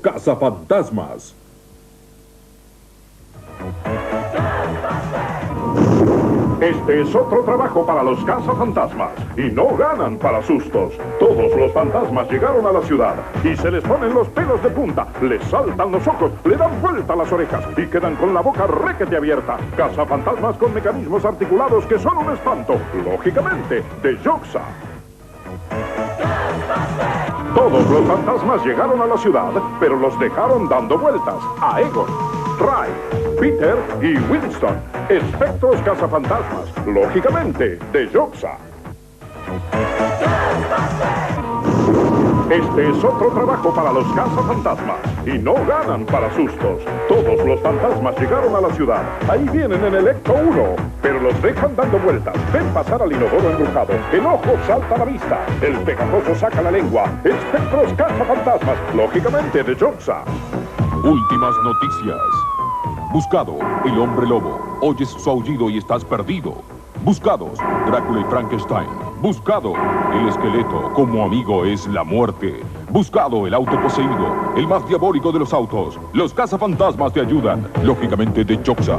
cazafantasmas. Este es otro trabajo para los cazafantasmas y no ganan para sustos. Todos los fantasmas llegaron a la ciudad y se les ponen los pelos de punta, les saltan los ojos, le dan vuelta las orejas y quedan con la boca requete abierta. Cazafantasmas con mecanismos articulados que son un espanto, lógicamente, de Yoxa. Todos los fantasmas llegaron a la ciudad, pero los dejaron dando vueltas a Egon, Ray, Peter y Winston, espectros cazafantasmas, lógicamente, de Yoxa. Este es otro trabajo para los cazafantasmas y no ganan para sustos. Todos los fantasmas llegaron a la ciudad. Ahí vienen en el Ecto 1, pero los dejan dando vueltas. Ven pasar al inodoro embrujado. El ojo salta a la vista. El pegajoso saca la lengua. Espectros cazafantasmas, lógicamente de Yoxa. Últimas noticias. Buscado, el hombre lobo. Oyes su aullido y estás perdido. Buscados, Drácula y Frankenstein. Buscado, el esqueleto, como amigo es la muerte. Buscado, el auto poseído, el más diabólico de los autos. Los cazafantasmas te ayudan, lógicamente de Yoxa.